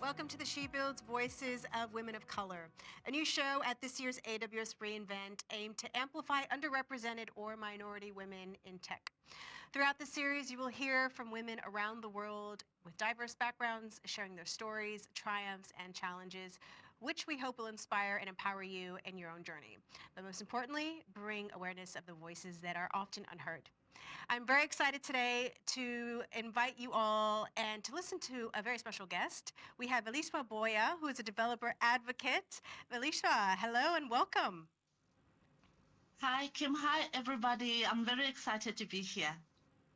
Welcome to the She Builds Voices of Women of Color, a new show at this year's AWS reInvent aimed to amplify underrepresented or minority women in tech. Throughout the series, you will hear from women around the world with diverse backgrounds, sharing their stories, triumphs, and challenges, which we hope will inspire and empower you in your own journey. But most importantly, bring awareness of the voices that are often unheard. I'm very excited today to invite you all and to listen to a very special guest. We have Veliswa Boya, who is a developer advocate. Veliswa, hello and welcome. Hi, Kim. Hi, everybody. I'm very excited to be here.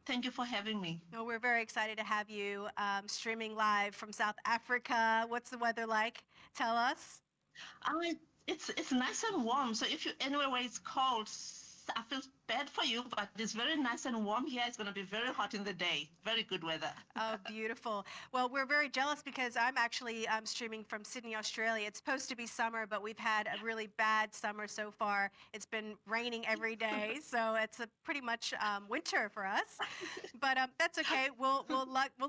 Thank you for having me. Well, we're very excited to have you streaming live from South Africa. What's the weather like? Tell us. It's nice and warm. So if you're anywhere where it's cold, I feel bad for you, but it's very nice and warm here. It's going to be very hot in the day. Very good weather. Oh, beautiful. Well, we're very jealous because I'm actually streaming from Sydney, Australia. It's supposed to be summer, but we've had a really bad summer so far. It's been raining every day, so it's pretty much winter for us. But that's okay. We'll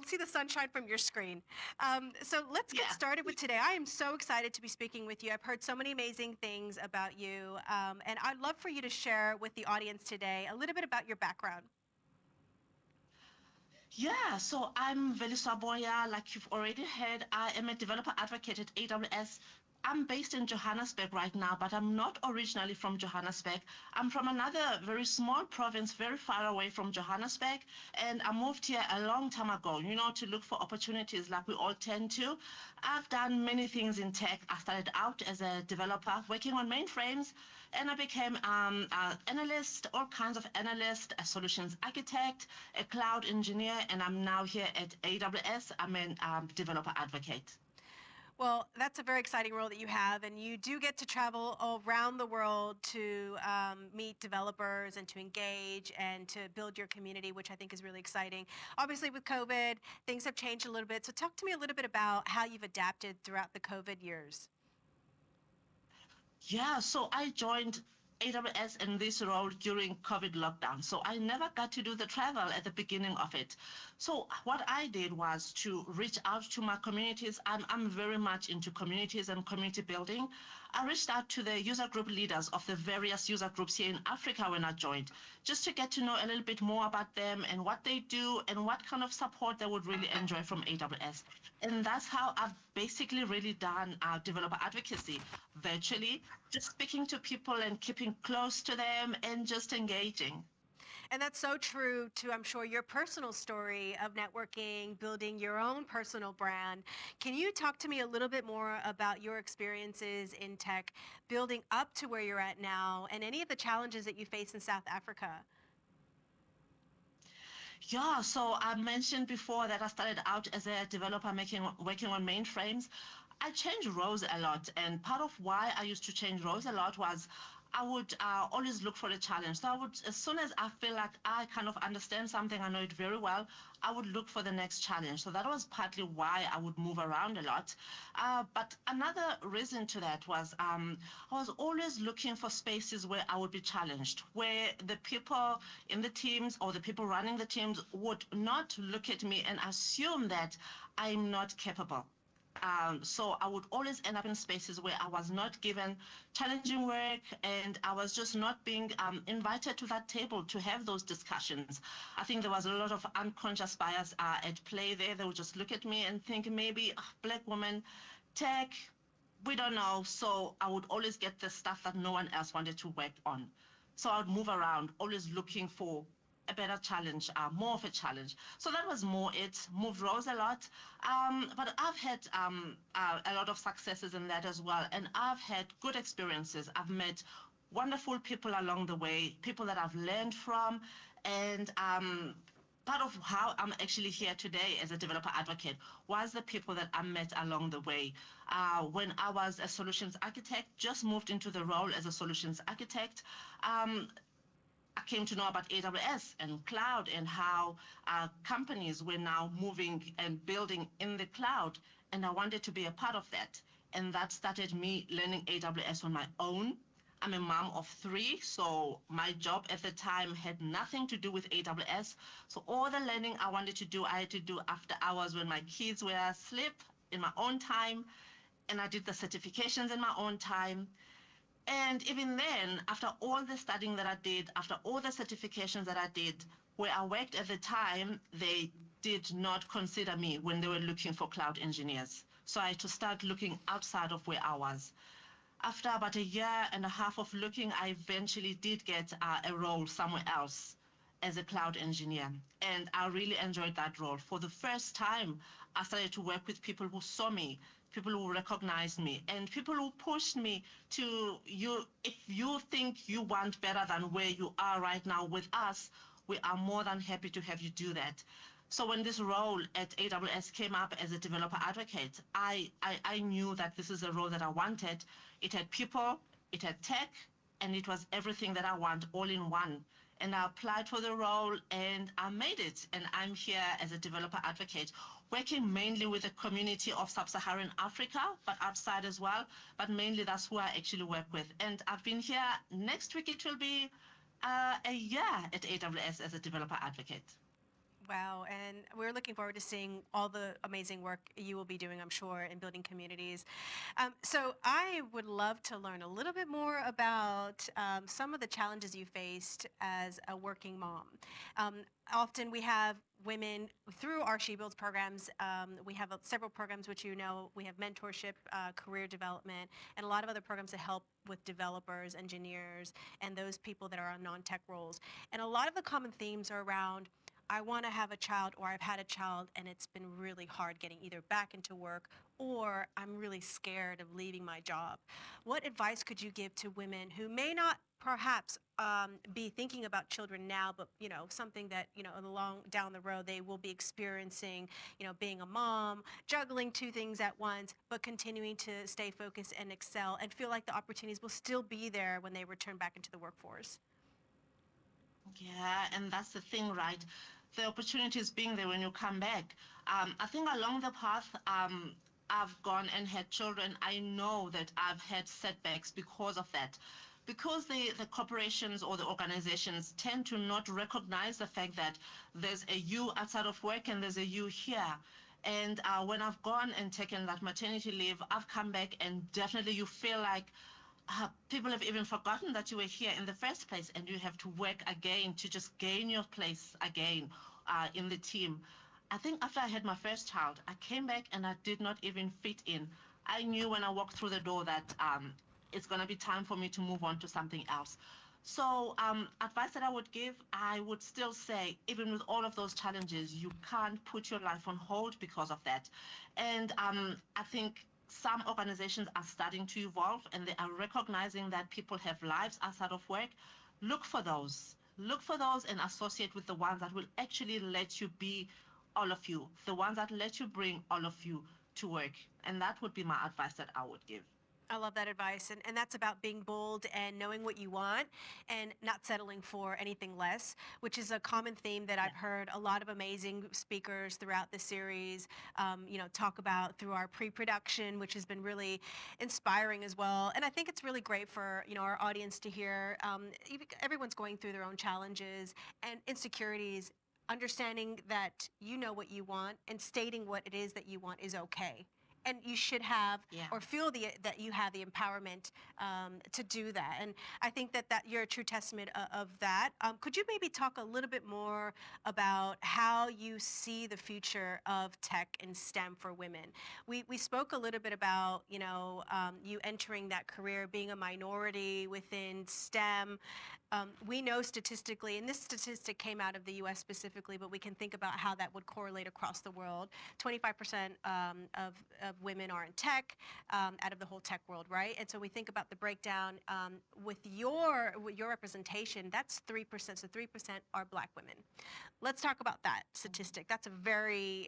see the sunshine from your screen. So let's get Yeah. started with today. I am so excited to be speaking with you. I've heard so many amazing things about you, and I'd love for you to share with the audience today a little bit about your background. Yeah, so I'm Veliswa Boya. Like you've already heard, I am a developer advocate at AWS. I'm based in Johannesburg right now, but I'm not originally from Johannesburg. I'm from another very small province, very far away from Johannesburg. And I moved here a long time ago, to look for opportunities like we all tend to. I've done many things in tech. I started out as a developer working on mainframes, and I became an analyst, all kinds of analyst, a solutions architect, a cloud engineer, and I'm now here at AWS. I'm a developer advocate. Well, that's a very exciting role that you have, and you do get to travel around the world to meet developers and to engage and to build your community, which I think is really exciting. Obviously, with COVID, things have changed a little bit. So talk to me a little bit about how you've adapted throughout the COVID years. Yeah, so I joined AWS in this role during COVID lockdown. So I never got to do the travel at the beginning of it. So what I did was to reach out to my communities. I'm very much into communities and community building. I reached out to the user group leaders of the various user groups here in Africa when I joined, just to get to know a little bit more about them and what they do and what kind of support they would really enjoy from AWS. And that's how I've basically really done developer advocacy virtually, just speaking to people and keeping close to them and just engaging. And that's so true to, I'm sure, your personal story of networking, building your own personal brand. Can you talk to me a little bit more about your experiences in tech, building up to where you're at now, and any of the challenges that you face in South Africa? Yeah, so I mentioned before that I started out as a developer working on mainframes. I changed roles a lot, and part of why I used to change roles a lot was I would always look for a challenge. So I would, as soon as I feel like I kind of understand something, I know it very well, I would look for the next challenge. So that was partly why I would move around a lot. But another reason to that was I was always looking for spaces where I would be challenged, where the people in the teams or the people running the teams would not look at me and assume that I'm not capable. So I would always end up in spaces where I was not given challenging work and I was just not being invited to that table to have those discussions. I think there was a lot of unconscious bias at play there. They would just look at me and think maybe black woman, tech, we don't know. So I would always get the stuff that no one else wanted to work on. So I would move around, always looking for a better challenge, more of a challenge. So that was more it. Moved roles a lot, but I've had a lot of successes in that as well, and I've had good experiences. I've met wonderful people along the way, people that I've learned from, and part of how I'm actually here today as a developer advocate was the people that I met along the way. When I was a solutions architect, just moved into the role as a solutions architect. I came to know about AWS and cloud and how companies were now moving and building in the cloud. And I wanted to be a part of that. And that started me learning AWS on my own. I'm a mom of three, so my job at the time had nothing to do with AWS. So all the learning I wanted to do, I had to do after hours when my kids were asleep. in my own time, and I did the certifications in my own time. And even then, after all the studying that I did, after all the certifications that I did, where I worked at the time, they did not consider me when they were looking for cloud engineers. So I had to start looking outside of where I was. After about a year and a half of looking, I eventually did get a role somewhere else as a cloud engineer. And I really enjoyed that role. For the first time, I started to work with people who saw me, people who recognized me, and people who pushed me to you. If you think you want better than where you are right now with us, we are more than happy to have you do that. So when this role at AWS came up as a developer advocate, I knew that this is a role that I wanted. It had people, it had tech, and it was everything that I want all in one. And I applied for the role and I made it. And I'm here as a developer advocate, working mainly with the community of sub-Saharan Africa, but outside as well. But mainly that's who I actually work with. And I've been here, next week it will be a year at AWS as a developer advocate. Wow, and we're looking forward to seeing all the amazing work you will be doing, I'm sure, in building communities. So I would love to learn a little bit more about some of the challenges you faced as a working mom. Um, Often we have women through our She Builds programs. We have several programs, which you know, we have mentorship, career development, and a lot of other programs that help with developers, engineers, and those people that are on non-tech roles. And a lot of the common themes are around I want to have a child or I've had a child and it's been really hard getting either back into work or I'm really scared of leaving my job. What advice could you give to women who may not perhaps be thinking about children now, but something that along down the road they will be experiencing, being a mom, juggling two things at once, but continuing to stay focused and excel and feel like the opportunities will still be there when they return back into the workforce? Yeah, and that's the thing, right? The opportunities being there when you come back. I think along the path, I've gone and had children. I know that I've had setbacks because of that. Because the corporations or the organizations tend to not recognize the fact that there's a you outside of work and there's a you here. And when I've gone and taken that maternity leave, I've come back and definitely you feel like people have even forgotten that you were here in the first place and you have to work again to just gain your place again in the team. I think after I had my first child, I came back and I did not even fit in. I knew when I walked through the door that it's going to be time for me to move on to something else. So, advice that I would give, I would still say, even with all of those challenges, you can't put your life on hold because of that. And I think some organizations are starting to evolve and they are recognizing that people have lives outside of work. Look for those. Look for those and associate with the ones that will actually let you be all of you, the ones that let you bring all of you to work. And that would be my advice that I would give. I love that advice. And that's about being bold and knowing what you want and not settling for anything less, which is a common theme that Yeah. I've heard a lot of amazing speakers throughout the series, talk about through our pre-production, which has been really inspiring as well. And I think it's really great for, our audience to hear. Everyone's going through their own challenges and insecurities. Understanding that you know what you want and stating what it is that you want is okay, and you should have Yeah. or feel that you have the empowerment to do that. And I think that you're a true testament of that. Could you maybe talk a little bit more about how you see the future of tech and STEM for women? We spoke a little bit about you entering that career, being a minority within STEM. We know statistically, and this statistic came out of the US specifically, but we can think about how that would correlate across the world. 25% of women are in tech out of the whole tech world, right? And so we think about the breakdown with your representation, that's 3%. So 3% are Black women. Let's talk about that statistic. That's a very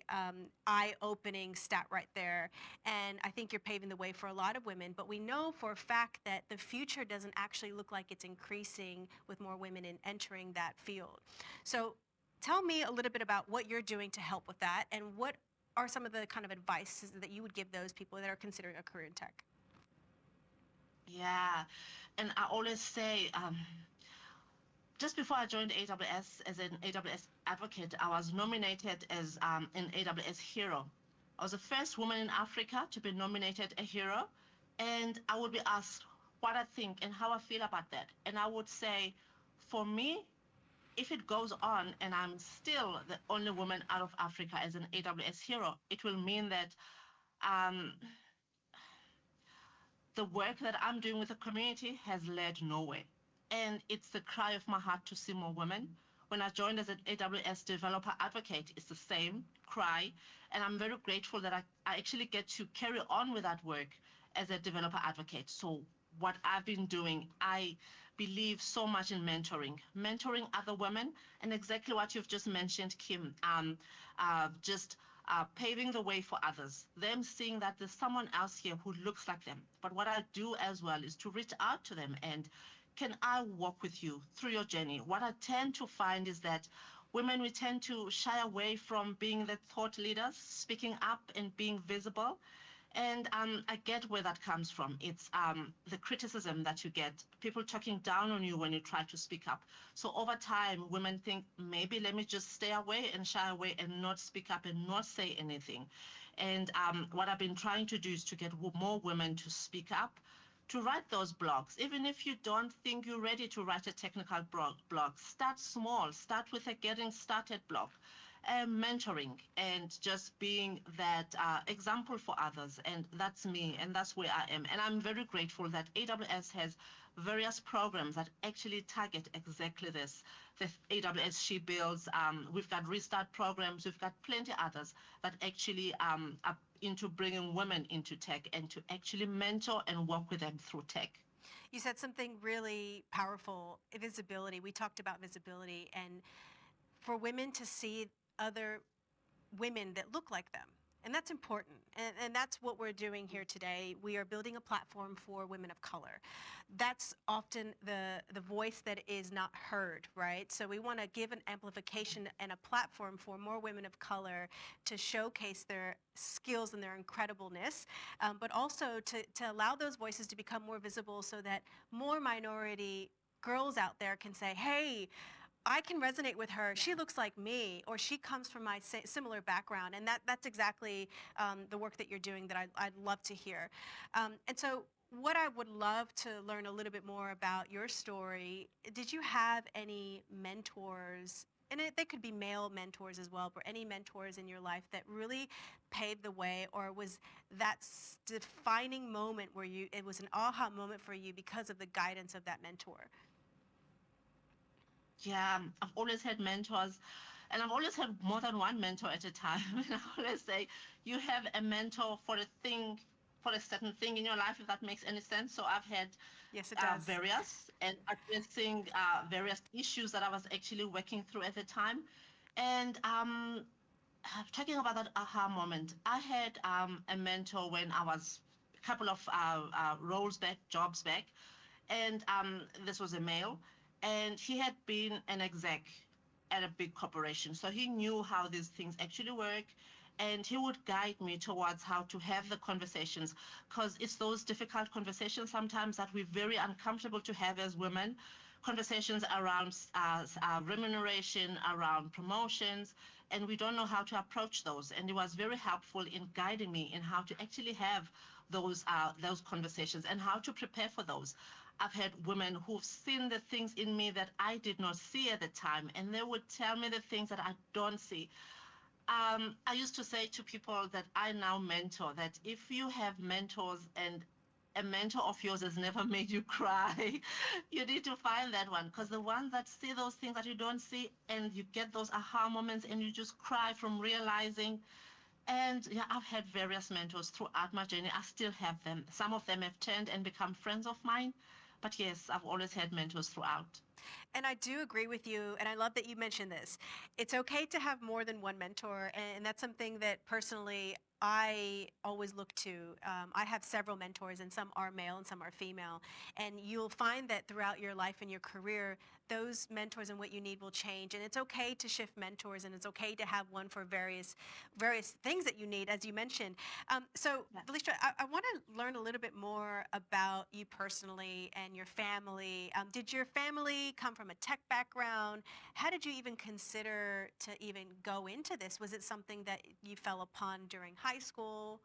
eye-opening stat right there. And I think you're paving the way for a lot of women. But we know for a fact that the future doesn't actually look like it's increasing with more women in entering that field. So tell me a little bit about what you're doing to help with that and what are some of the kind of advice that you would give those people that are considering a career in tech? Yeah. And I always say, just before I joined AWS as an AWS advocate, I was nominated as an AWS Hero. I was the first woman in Africa to be nominated a hero, and I would be asked what I think and how I feel about that. And I would say, for me, if it goes on and I'm still the only woman out of Africa as an AWS hero, it will mean that um, the work that I'm doing with the community has led nowhere. And it's the cry of my heart to see more women. When I joined as an AWS developer advocate, it's the same cry. And I'm very grateful that I actually get to carry on with that work as a developer advocate. So what I've been doing, I believe so much in mentoring other women, and exactly what you've just mentioned, Kim, just paving the way for others, them seeing that there's someone else here who looks like them. But what I do as well is to reach out to them and can I walk with you through your journey? What I tend to find is that women, we tend to shy away from being the thought leaders, speaking up and being visible. And I get where that comes from. It's the criticism that you get, people talking down on you when you try to speak up. So over time, women think, maybe let me just stay away and shy away and not speak up and not say anything. And what I've been trying to do is to get more women to speak up, to write those blogs. Even if you don't think you're ready to write a technical blog, start small, start with a getting started blog. Mentoring and just being that example for others. And that's me, and that's where I am. And I'm very grateful that AWS has various programs that actually target exactly this. The AWS She Builds, we've got restart programs, we've got plenty others that actually are into bringing women into tech and to actually mentor and work with them through tech. You said something really powerful, visibility. We talked about visibility, and for women to see other women that look like them. And that's important. And that's what we're doing here today. We are building a platform for women of color. That's often the voice that is not heard, right? So we want to give an amplification and a platform for more women of color to showcase their skills and their incredibleness, but also to allow those voices to become more visible so that more minority girls out there can say, hey, I can resonate with her. She looks like me, or she comes from my similar background, and that's exactly the work that you're doing that I'd love to hear. And so, what I would love to learn a little bit more about your story. Did you have any mentors? And they could be male mentors as well, but any mentors in your life that really paved the way, or was that defining moment where it was an aha moment for you because of the guidance of that mentor? Yeah, I've always had mentors, and I've always had more than one mentor at a time. And I always say, you have a mentor for a thing, for a certain thing in your life, if that makes any sense. So I've had Yes, it does. various and addressing various issues that I was actually working through at the time. And talking about that aha moment, I had a mentor when I was a couple of roles back, jobs back, and this was a male, and he had been an exec at a big corporation, so he knew how these things actually work, and he would guide me towards how to have the conversations, because it's those difficult conversations sometimes that we're very uncomfortable to have as women, conversations around remuneration, around promotions, and we don't know how to approach those. And he was very helpful in guiding me in how to actually have those conversations and how to prepare for those. I've had women who've seen the things in me that I did not see at the time, and they would tell me the things that I don't see. I used to say to people that I now mentor that if you have mentors and a mentor of yours has never made you cry, you need to find that one, because the ones that see those things that you don't see and you get those aha moments and you just cry from realizing. And yeah, I've had various mentors throughout my journey. I still have them. Some of them have turned and become friends of mine. But yes, I've always had mentors throughout. And I do agree with you, and I love that you mentioned this. It's okay to have more than one mentor, and that's something that personally I always look to. I have several mentors, and some are male and some are female. And you'll find that throughout your life and your career, those mentors and what you need will change. And it's okay to shift mentors, and it's okay to have one for various things that you need, as you mentioned. So, Yeah. Veliswa, I want to learn a little bit more about about you personally and your family. Did your family come from a tech background? How did you even consider to even go into this? Was it something that you fell upon during high school?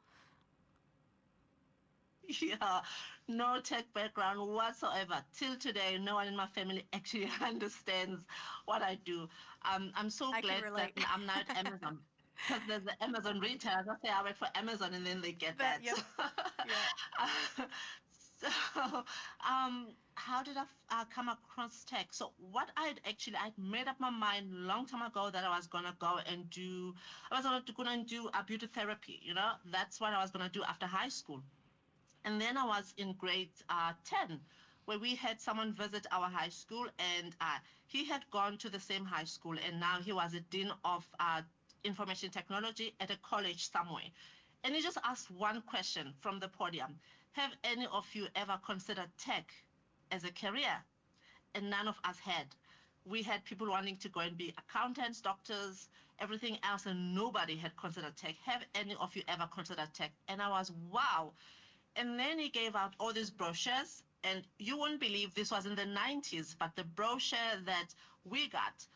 Yeah, no tech background whatsoever. Till today, no one in my family actually understands what I do. I'm so I can glad that relate. I'm now at Amazon, because there's the Amazon retailers. I say I work for Amazon, and then they get But that. yep, yep. So, how did I come across tech? So, what I'd made up my mind long time ago that I was gonna go and do. I was gonna do a beauty therapy. That's what I was gonna do after high school. And then I was in grade 10, where we had someone visit our high school, and he had gone to the same high school, and now he was a dean of information technology at a college somewhere. And he just asked one question from the podium: have any of you ever considered tech as a career? And none of us had. We had people wanting to go and be accountants, doctors, everything else, and nobody had considered tech. Have any of you ever considered tech? And I was, wow. And then he gave out all these brochures, and you won't believe this was in the 90s, but the brochure that we got,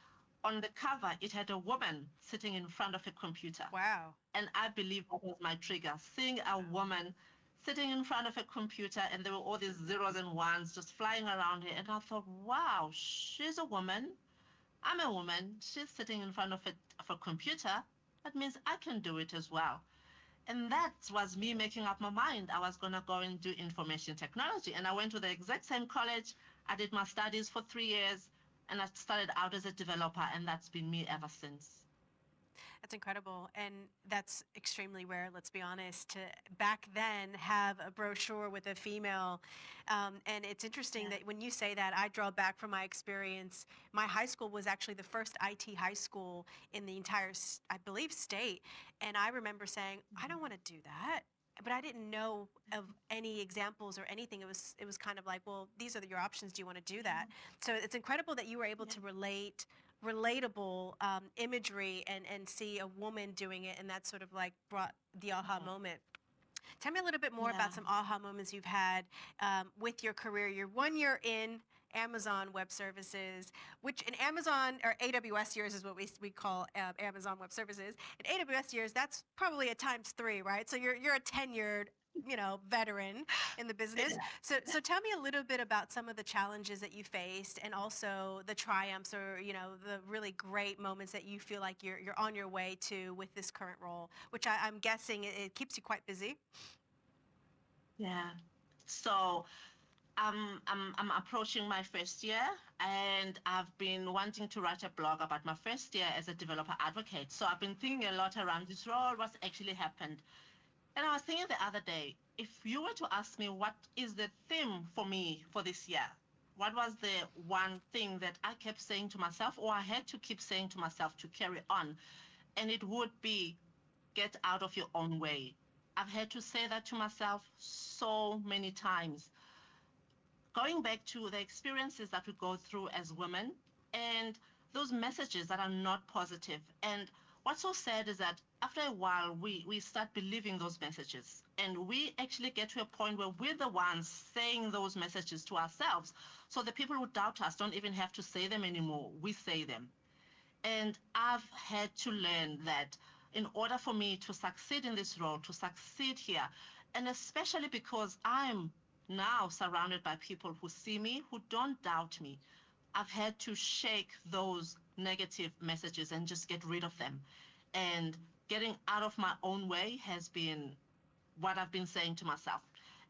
on the cover, it had a woman sitting in front of a computer. Wow. And I believe that was my trigger, seeing a woman sitting in front of a computer, and there were all these zeros and ones just flying around her. And I thought, wow, she's a woman. I'm a woman. She's sitting in front of a computer. That means I can do it as well. And that was me making up my mind. I was going to go and do information technology. And I went to the exact same college. I did my studies for 3 years, and I started out as a developer, and that's been me ever since. That's incredible. And that's extremely rare, let's be honest, to back then have a brochure with a female. And it's interesting Yeah. that when you say that, I draw back from my experience. My high school was actually the first IT high school in the entire, I believe, state. And I remember saying, I don't want to do that. But I didn't know of any examples or anything. It was kind of like, well, these are your options. Do you want to do that? So it's incredible that you were able Yeah. to relatable imagery and see a woman doing it, and that sort of like brought the aha Yeah. moment. Tell me a little bit more Yeah. about some aha moments you've had with your career. You're 1 year in Amazon Web Services, which in Amazon or AWS years is what we call Amazon Web Services. In AWS years, that's probably a times three, right? So you're a tenured veteran in the business. So tell me a little bit about some of the challenges that you faced, and also the triumphs, or the really great moments that you feel like you're on your way to with this current role, which I'm guessing it keeps you quite busy. Yeah. So I'm approaching my first year, and I've been wanting to write a blog about my first year as a developer advocate. So I've been thinking a lot around this role, what's actually happened. And I was thinking the other day, if you were to ask me what is the theme for me for this year, what was the one thing that I kept saying to myself, or I had to keep saying to myself to carry on, and it would be get out of your own way. I've had to say that to myself so many times, going back to the experiences that we go through as women, and those messages that are not positive. And what's so sad is that after a while, we start believing those messages. And we actually get to a point where we're the ones saying those messages to ourselves. So the people who doubt us don't even have to say them anymore. We say them. And I've had to learn that in order for me to succeed in this role, to succeed here, and especially because I'm now surrounded by people who see me, who don't doubt me, I've had to shake those negative messages and just get rid of them. And getting out of my own way has been what I've been saying to myself.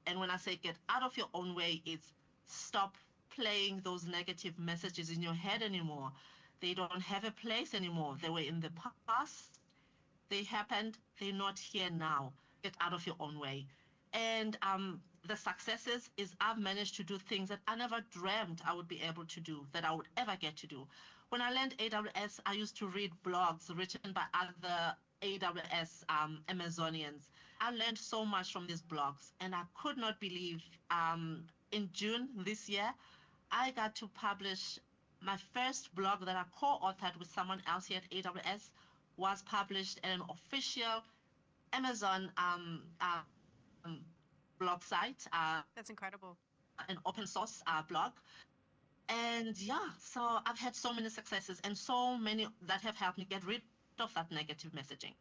And when I say get out of your own way, it's stop playing those negative messages in your head anymore. They don't have a place anymore. They were in the past, they happened, they're not here now. Get out of your own way. And the successes is I've managed to do things that I never dreamed I would be able to do, that I would ever get to do. When I learned AWS, I used to read blogs written by other AWS Amazonians. I learned so much from these blogs, and I could not believe in June this year, I got to publish my first blog that I co-authored with someone else here at AWS, was published in an official Amazon blog site, That's incredible. an open source blog. And yeah, so I've had so many successes and so many that have helped me get rid of that negative messaging.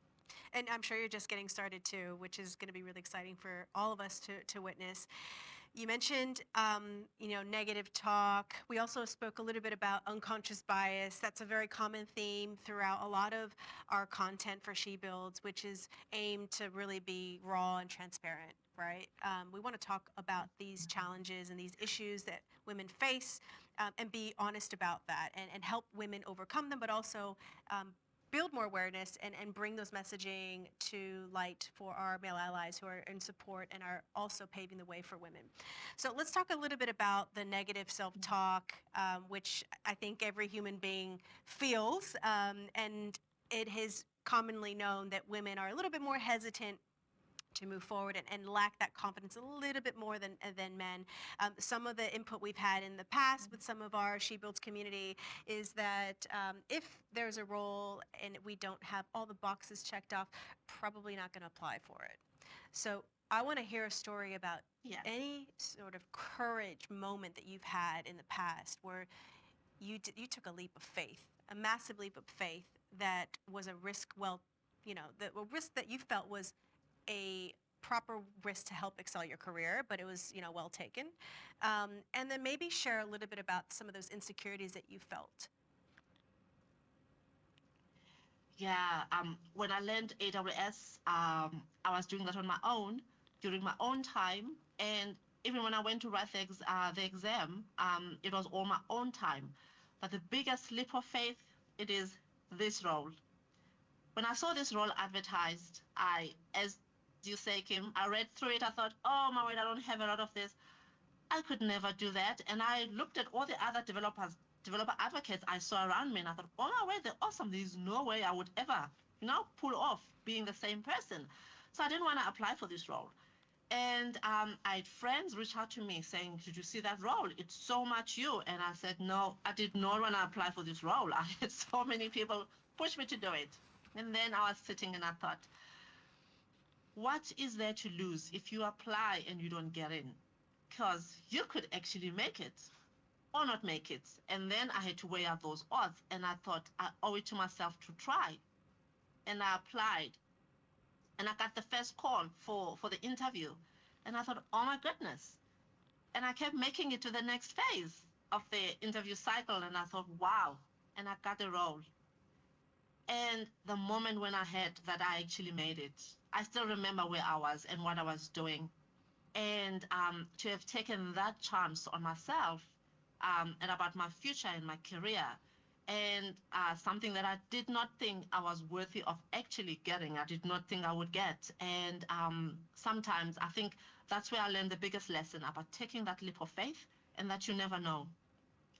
And I'm sure you're just getting started too, which is going to be really exciting for all of us to witness. You mentioned, negative talk. We also spoke a little bit about unconscious bias. That's a very common theme throughout a lot of our content for She Builds, which is aimed to really be raw and transparent, right? We want to talk about these challenges and these issues that women face, and be honest about that, and help women overcome them, but also um, build more awareness and bring those messaging to light for our male allies who are in support and are also paving the way for women. So let's talk a little bit about the negative self-talk, which I think every human being feels, and it is commonly known that women are a little bit more hesitant to move forward and lack that confidence a little bit more than men. Some of the input we've had in the past with some of our She Builds community is that if there's a role and we don't have all the boxes checked off, probably not going to apply for it. So I want to hear a story about Yeah. any sort of courage moment that you've had in the past where you took a leap of faith, a massive leap of faith that was a risk, well, the a risk that you felt was a proper risk to help excel your career, but it was, well taken. And then maybe share a little bit about some of those insecurities that you felt. Yeah, when I learned AWS, I was doing that on my own during my own time, and even when I went to write the exam, it was all my own time. But the biggest leap of faith, it is this role. When I saw this role advertised, as you say, Kim, I read through it. I thought, oh my word, I don't have a lot of this. I could never do that. And I looked at all the other developer advocates I saw around me, and I thought, oh my word, they're awesome. There's no way I would ever, pull off being the same person. So I didn't want to apply for this role. And I had friends reach out to me saying, did you see that role? It's so much you. And I said, no, I did not want to apply for this role. I had so many people push me to do it. And then I was sitting and I thought, what is there to lose if you apply and you don't get in? Because you could actually make it or not make it. And then I had to weigh out those odds. And I thought, I owe it to myself to try. And I applied. And I got the first call for the interview. And I thought, oh my goodness. And I kept making it to the next phase of the interview cycle. And I thought, wow. And I got the role. And the moment when I had that I actually made it, I still remember where I was and what I was doing. And to have taken that chance on myself, and about my future and my career, and something that I did not think I was worthy of actually getting, I did not think I would get. And sometimes I think that's where I learned the biggest lesson about taking that leap of faith, and that you never know.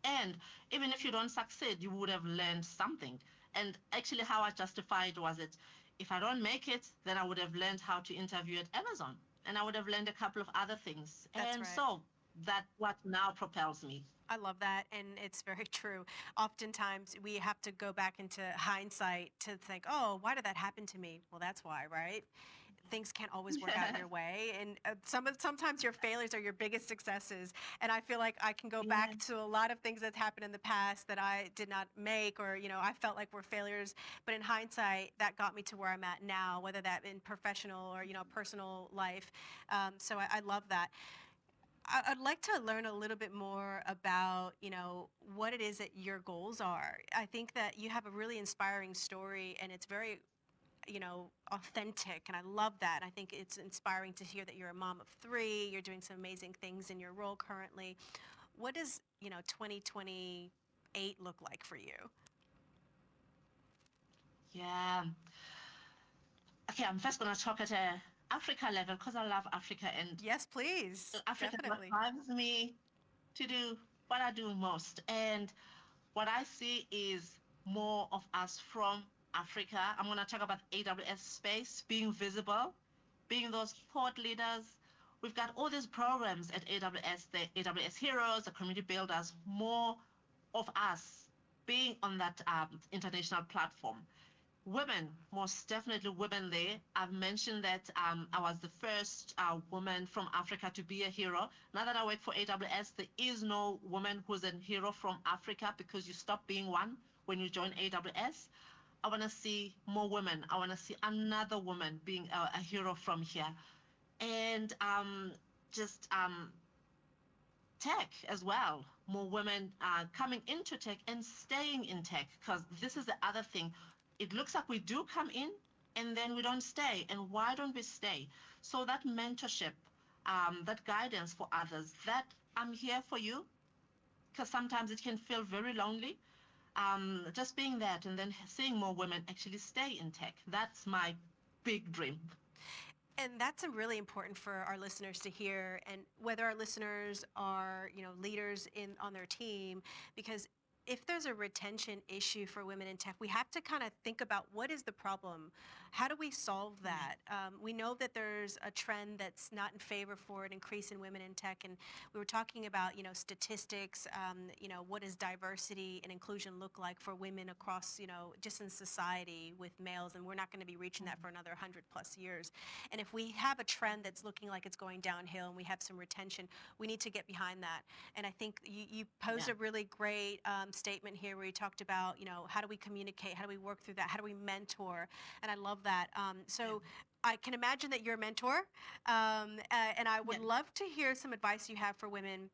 And even if you don't succeed, you would have learned something. And actually, how I justified was it, if I don't make it, then I would have learned how to interview at Amazon, and I would have learned a couple of other things. That's And right. so that's what now propels me. I love that, and it's very true. Oftentimes, we have to go back into hindsight to think, oh, why did that happen to me? Well, that's why, right? Things can't always work out your way, and sometimes your failures are your biggest successes. And I feel like I can go Yeah. back to a lot of things that happened in the past that I did not make, or I felt like were failures. But in hindsight, that got me to where I'm at now, whether that in professional or personal life. So I love that. I'd like to learn a little bit more about, what it is that your goals are. I think that you have a really inspiring story, and it's very, authentic, and I love that. I think it's inspiring to hear that you're a mom of three. You're doing some amazing things in your role currently. What does, 2028 look like for you? Yeah. Okay, I'm first going to talk at a Africa level because I love Africa, and Yes, please. Africa is what Definitely. drives me to do what I do most. And what I see is more of us from Africa. I'm going to talk about AWS space, being visible, being those thought leaders. We've got all these programs at AWS, the AWS Heroes, the community builders, more of us being on that international platform. Women, most definitely women there. I've mentioned that I was the first woman from Africa to be a hero. Now that I work for AWS, there is no woman who's a hero from Africa because you stop being one when you join AWS. I want to see more women. I want to see another woman being a hero from here. And just tech as well. More women coming into tech and staying in tech, because this is the other thing. It looks like we do come in and then we don't stay. And why don't we stay? So that mentorship, that guidance for others, that I'm here for you, because sometimes it can feel very lonely. Just being that and then seeing more women actually stay in tech. That's my big dream. And that's really important for our listeners to hear, and whether our listeners are, leaders on their team, because if there's a retention issue for women in tech, we have to kind of think about what is the problem. How do we solve Yeah. that? We know that there's a trend that's not in favor for an increase in women in tech, and we were talking about, statistics. What does diversity and inclusion look like for women across, just in society with males, and we're not going to be reaching that for another 100+ years. And if we have a trend that's looking like it's going downhill and we have some retention, we need to get behind that. And I think you posed Yeah. a really great statement here where you talked about, how do we communicate? How do we work through that? How do we mentor? And I love that. So I can imagine that you're a mentor. And I would Yeah. love to hear some advice you have for women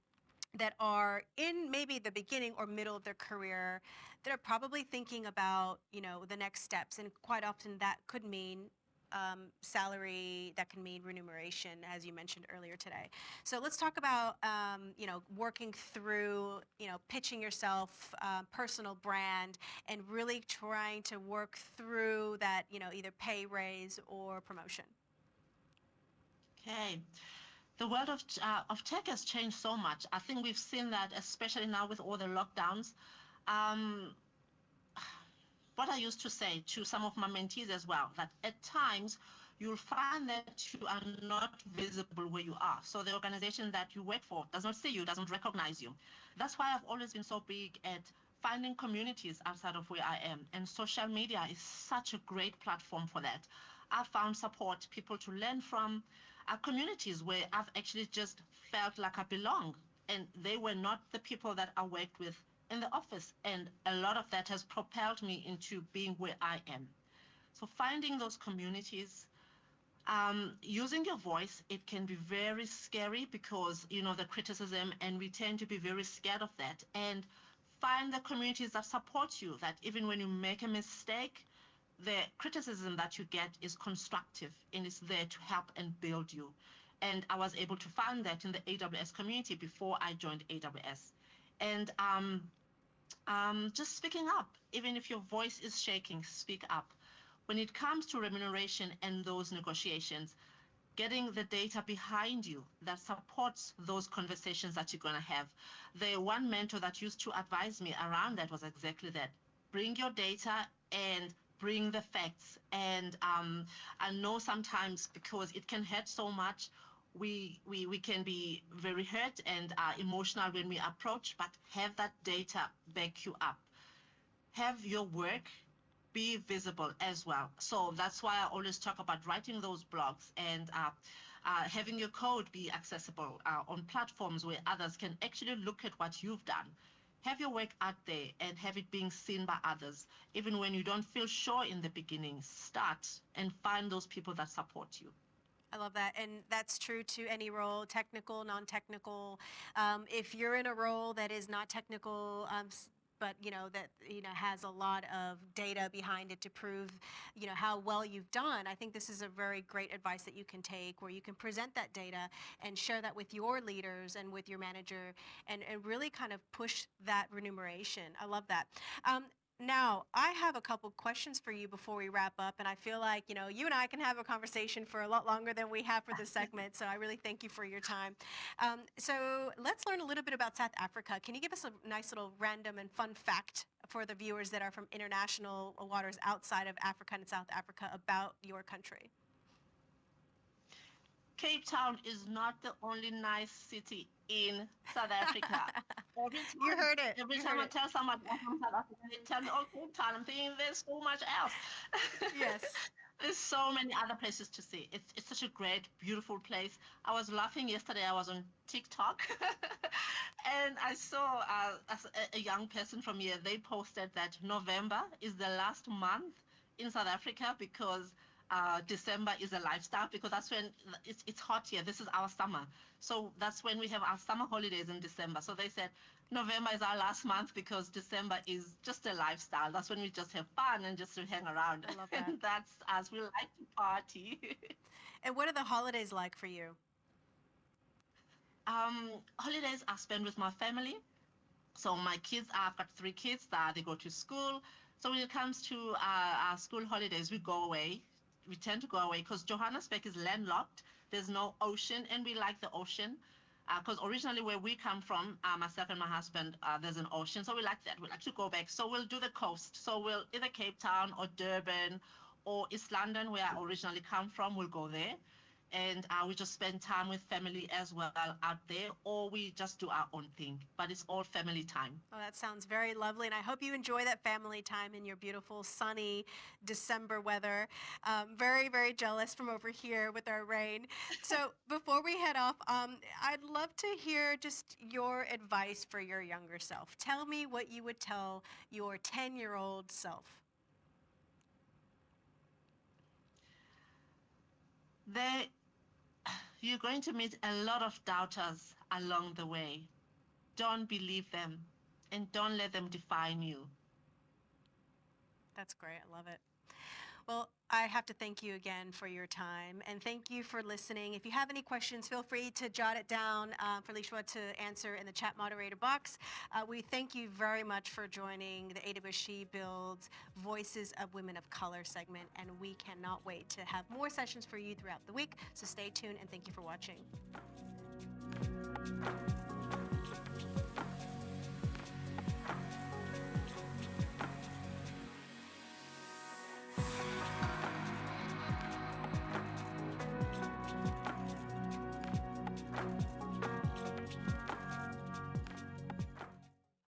that are in maybe the beginning or middle of their career, that are probably thinking about, the next steps. And quite often that could mean salary, that can mean remuneration, as you mentioned earlier today. So let's talk about, working through, pitching yourself, personal brand, and really trying to work through that, either pay raise or promotion. Okay. The world of tech has changed so much. I think we've seen that, especially now with all the lockdowns. Um, what I used to say to some of my mentees as well, that at times you'll find that you are not visible where you are. So the organization that you work for does not see you, doesn't recognize you. That's why I've always been so big at finding communities outside of where I am. And social media is such a great platform for that. I've found support, people to learn from, communities where I've actually just felt like I belong. And they were not the people that I worked with in the office. And a lot of that has propelled me into being where I am. So finding those communities, using your voice, it can be very scary because, the criticism, and we tend to be very scared of that. And find the communities that support you, that even when you make a mistake, the criticism that you get is constructive and is there to help and build you. And I was able to find that in the AWS community before I joined AWS. And just speaking up, even if your voice is shaking, speak up. When it comes to remuneration and those negotiations, getting the data behind you that supports those conversations that you're going to have. The one mentor that used to advise me around that was exactly that. Bring your data and bring the facts. And I know sometimes, because it can hurt so much, we can be very hurt and emotional when we approach, but have that data back you up. Have your work be visible as well. So that's why I always talk about writing those blogs and having your code be accessible on platforms where others can actually look at what you've done. Have your work out there and have it being seen by others. Even when you don't feel sure in the beginning, start and find those people that support you. I love that. And that's true to any role, technical, non-technical. If you're in a role that is not technical, but that has a lot of data behind it to prove how well you've done, I think this is a very great advice that you can take, where you can present that data and share that with your leaders and with your manager, and really kind of push that remuneration. I love that. Now, I have a couple questions for you before we wrap up, and I feel like, you and I can have a conversation for a lot longer than we have for this segment, so I really thank you for your time. So let's learn a little bit about South Africa. Can you give us a nice little random and fun fact for the viewers that are from international waters outside of Africa and South Africa about your country? Cape Town is not the only nice city in South Africa. Every You time, heard it. every You time heard I it. tell someone I'm from South Africa, they tell me, "Oh, Cape Town." I'm thinking there's so much else. Yes. There's so many other places to see. It's such a great, beautiful place. I was laughing yesterday. I was on TikTok, and I saw as a young person from here. They posted that November is the last month in South Africa because December is a lifestyle because that's when it's hot here. This is our summer, so that's when we have our summer holidays in December. So they said November is our last month because December is just a lifestyle. That's when we just have fun and just to hang around. I love that. And that's us. We like to party. And what are the holidays like for you? Holidays I spend with my family. So my kids, I've got three kids that they go to school. So when it comes to our school holidays, we go away. We tend to go away because Johannesburg is landlocked. There's no ocean, and we like the ocean. Because originally where we come from, myself and my husband, there's an ocean, so we like that. We like to go back. So we'll do the coast. So we'll either Cape Town or Durban or East London, where I originally come from. We'll go there, and we just spend time with family as well out there, or we just do our own thing. But it's all family time. Oh, that sounds very lovely, and I hope you enjoy that family time in your beautiful, sunny December weather. Very, very jealous from over here with our rain. So, before we head off, I'd love to hear just your advice for your younger self. Tell me what you would tell your 10-year-old self. There, you're going to meet a lot of doubters along the way. Don't believe them, and don't let them define you. That's great. I love it. Well, I have to thank you again for your time, and thank you for listening. If you have any questions, feel free to jot it down for Veliswa to answer in the chat moderator box. We thank you very much for joining the AWS She Builds Voices of Women of Color segment, and we cannot wait to have more sessions for you throughout the week. So stay tuned, and thank you for watching.